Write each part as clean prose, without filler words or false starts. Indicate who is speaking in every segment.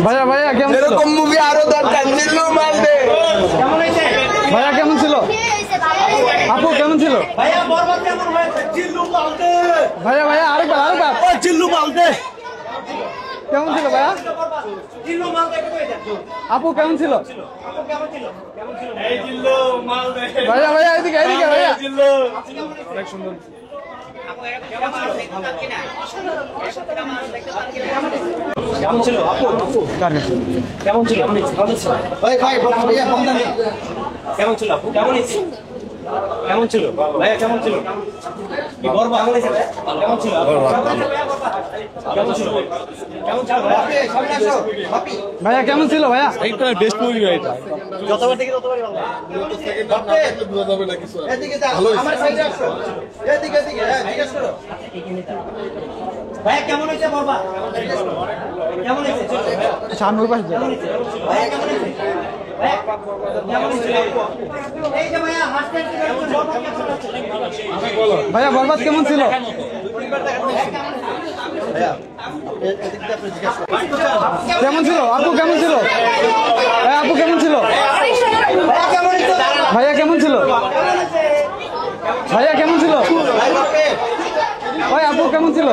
Speaker 1: ভাইয়া ভাইয়া কেমন ছিল?
Speaker 2: এরকম মুভি আরো দরকার। জিল্লু মালদে
Speaker 3: কেমন হয়েছে
Speaker 1: ভাইয়া কেমন ছিল? আপু কেমন ছিল?
Speaker 3: ভাইয়া বরবাদ কেমন হয়েছে? জিল্লু মালদে
Speaker 1: ভাইয়া ভাইয়া আরেকবার
Speaker 3: ও জিল্লু মালদে
Speaker 1: কেমন ছিল ভাইয়া?
Speaker 3: জিল্লু মালদে কই যাচ্ছে?
Speaker 1: আপু কেমন ছিল?
Speaker 3: আপু কেমন ছিল? এই জিল্লু মালদে
Speaker 1: ভাইয়া ভাইয়া এদিকে ভাইয়া।
Speaker 3: জিল্লু
Speaker 1: অনেক সুন্দর।
Speaker 3: কেমন ছিল আপু? কেমন ছিল?
Speaker 2: ভাই ভাই ভাইয়া কম দামি।
Speaker 3: কেমন ছিল আপু? কেমন ছিল ভাইয়া? কেমন ছিল? কি বরবাদ হয়েছে ভাইয়া? কেমন ছিল আপু? কেমন ছিল? কেমন ছিল ভাইয়া?
Speaker 2: সামনে আসো বাপি।
Speaker 1: ভাইয়া কেমন ছিল ভাইয়া?
Speaker 4: একটা বেস্ট মুভি ভাই এটা।
Speaker 3: যতবার দেখি ততবারই ভালো লাগে।
Speaker 2: এদিকে যাও আমার সাইডে আসো। এদিকে হ্যাঁ জিজ্ঞেস করো।
Speaker 3: ভাইয়া কেমন হয়েছে বরবাদ? কেমন হয়েছে?
Speaker 1: সামনে ওই পাশে যাও।
Speaker 3: ভাইয়া কেমন হয়েছে? ভাইয়া কেমন হয়েছে? এই যে ভাইয়া হাসতে হাসতে বেরোচ্ছে, বরবাদ কেমন হচ্ছে?
Speaker 1: ভাইয়া বরবাদ কেমন ছিল? কেমন ছিল? আপু কেমন ছিল? ভাইয়া আপু কেমন ছিল?
Speaker 3: ভাইয়া কেমন হয়েছে?
Speaker 1: ভাইয়া কেমন ছিল? ভাইয়া কেমন ছিল?
Speaker 2: ভাই বাপি
Speaker 1: ভাই আপু কেমন ছিল?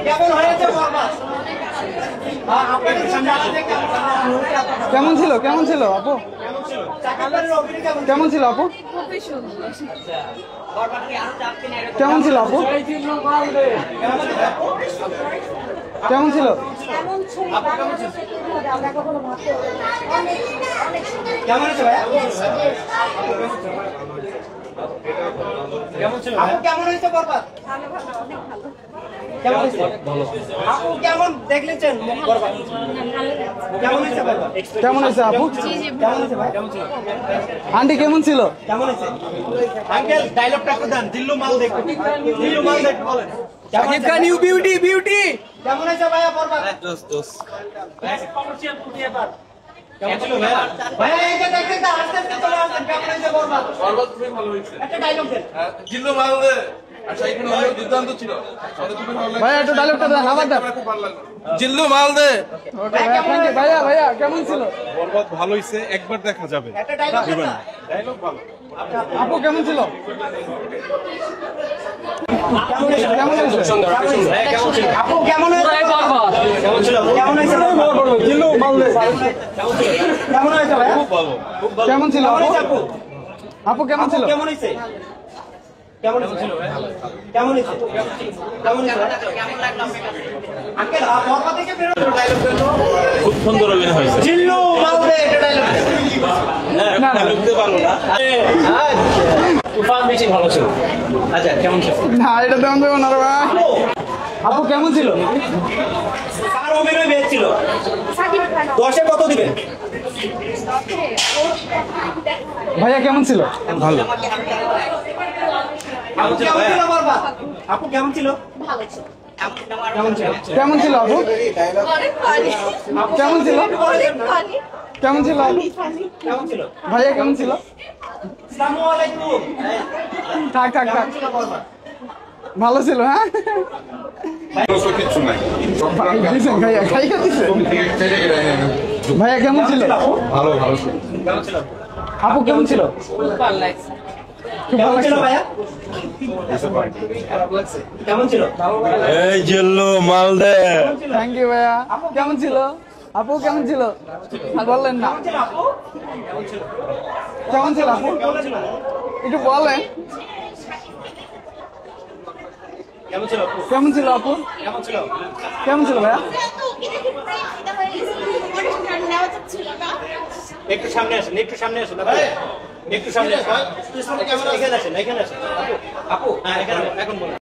Speaker 3: কেমন হয়েছে বরবাদ? আপনাদের সামনে আসলে
Speaker 1: কেমন ছিল? কেমন ছিল আপু?
Speaker 3: চাকাবারের অভিনয় কেমন?
Speaker 1: কেমন ছিল আপু? কেমন ছিল আপু? কেমন ছিল?
Speaker 3: কেমন হয়েছে ভাইয়া? কেমন ছিল? আপু কেমন হয়েছে বরবাদ? কেমন হয়েছে? আপু কেমন দেখলেছেন বরবাদ? কেমন হয়েছে বরবাদ?
Speaker 1: কেমন হয়েছে আপু?
Speaker 3: কেমন হয়েছে ভাই? কেমন ছিল?
Speaker 1: আন্টি কেমন ছিল?
Speaker 3: কেমন হয়েছে? আঙ্কেল ডায়লগটা একটু দেন। দিল্লু মাল দেখো। দিল্লু মাল দেখো বলেন। কেমন হয়েছে?
Speaker 2: New beauty.
Speaker 3: কেমন হয়েছে ভাইয়া বরবাদ?
Speaker 2: দোস দোস।
Speaker 3: কেমন ছিল ভাইয়া? ভাইয়া এই যে দেখেন না আস্তে আস্তে চলে আসেন। কেমন হয়েছে বরবাদ?
Speaker 4: বরবাদ খুবই ভালো হয়েছে।
Speaker 3: একটা ডায়লগ দেন।
Speaker 4: জিল্লু মালদে আচ্ছা এখানে অনেক দুর্দান্ত ছিল। সবাই খুবই ভালো লাগছে।
Speaker 1: ভাইয়া একটু ডায়লগটা দেন, আবার দেন।
Speaker 4: খুব ভালো লাগলো। জিল্লু মালদে
Speaker 1: ভাইয়া ভাইয়া কেমন ছিল?
Speaker 4: বরবাদ ভালো হয়েছে, একবার দেখা যাবে।
Speaker 3: একটা ডায়লগ দেন না।
Speaker 4: ডায়লগ ভালো।
Speaker 1: আপু কেমন ছিল?
Speaker 3: কেমন হয়েছে?
Speaker 1: কেমন হয়েছে?
Speaker 3: ভাইয়া কেমন ছিল? আপু কেমন হয়েছে? কেমন ছিল? কেমন হয়েছে?
Speaker 1: জিল্লু মালদে।
Speaker 3: কেমন হয়েছে ভাইয়া?
Speaker 4: খুব ভালো।
Speaker 1: কেমন ছিল
Speaker 3: কেমন
Speaker 1: আপু?
Speaker 3: হয়েছে আপু?
Speaker 1: আপু কেমন ছিল?
Speaker 3: কেমন হয়েছে? কেমন ছিল? কেমন হয়েছে? কেমন হয়েছে? আঙ্কেল বরবাদ থেকে বেরোনো ডায়লগ দেন।
Speaker 4: খুব সুন্দর অভিনয় হয়েছে।
Speaker 3: জিল্লু মালদে একটা ডায়লগ দেন।
Speaker 1: না না
Speaker 4: লিখতে পারবো না।
Speaker 3: তুফান বেশি ভালো ছিল। আচ্ছা কেমন ছিল?
Speaker 1: না এটা দেন দেবো না রে ভাই। আপু কেমন ছিল?
Speaker 3: কার অভিনয় বেশ ছিল? 10-এ কত দিবেন?
Speaker 1: ভাইয়া কেমন ছিল?
Speaker 4: ভালো।
Speaker 3: আপু কেমন ছিল বরবাদ? আপু কেমন ছিল? কেমন ছিল?
Speaker 1: কেমন ছিল আপু? কেমন ছিল? কেমন ছিল আপু?
Speaker 3: কেমন ছিল?
Speaker 1: ভাইয়া কেমন ছিল?
Speaker 3: আসসালামু আলাইকুম।
Speaker 1: থাক থাক থাক,
Speaker 3: ছিল বরবাদ।
Speaker 1: ভালো ছিল। হ্যাঁ
Speaker 4: কিছু নাই।
Speaker 1: দিছেন ভাইয়া, খাইকা দিছেন। ভাইয়া কেমন ছিল?
Speaker 4: ভালো ভালো।
Speaker 3: কেমন ছিল?
Speaker 1: আপু কেমন ছিল? খুব ভালো
Speaker 3: কেমন ছিল
Speaker 1: লাগছে।
Speaker 3: ভাইয়া? কেমন ছিল?
Speaker 4: এই জিল্লু মালদে
Speaker 1: থ্যাংক ইউ ভাইয়া। কেমন ছিল? আপু কেমন ছিল? বললেন না।
Speaker 3: ছিল আপু?
Speaker 1: কেমন ছিল আপু? একটু বলেন।
Speaker 3: কেমন ছিল আপু?
Speaker 1: কেমন ছিল আপু?
Speaker 3: কেমন ছিল?
Speaker 1: কেমন ছিল ভাইয়া?
Speaker 3: একটু সামনে আসেন, একটু সামনে আসেন আপু। একটু সামনে আসেন। এখানে আসেন, এখানে আসেন। আপু, আপু, হ্যাঁ এখানে এখন বলুন।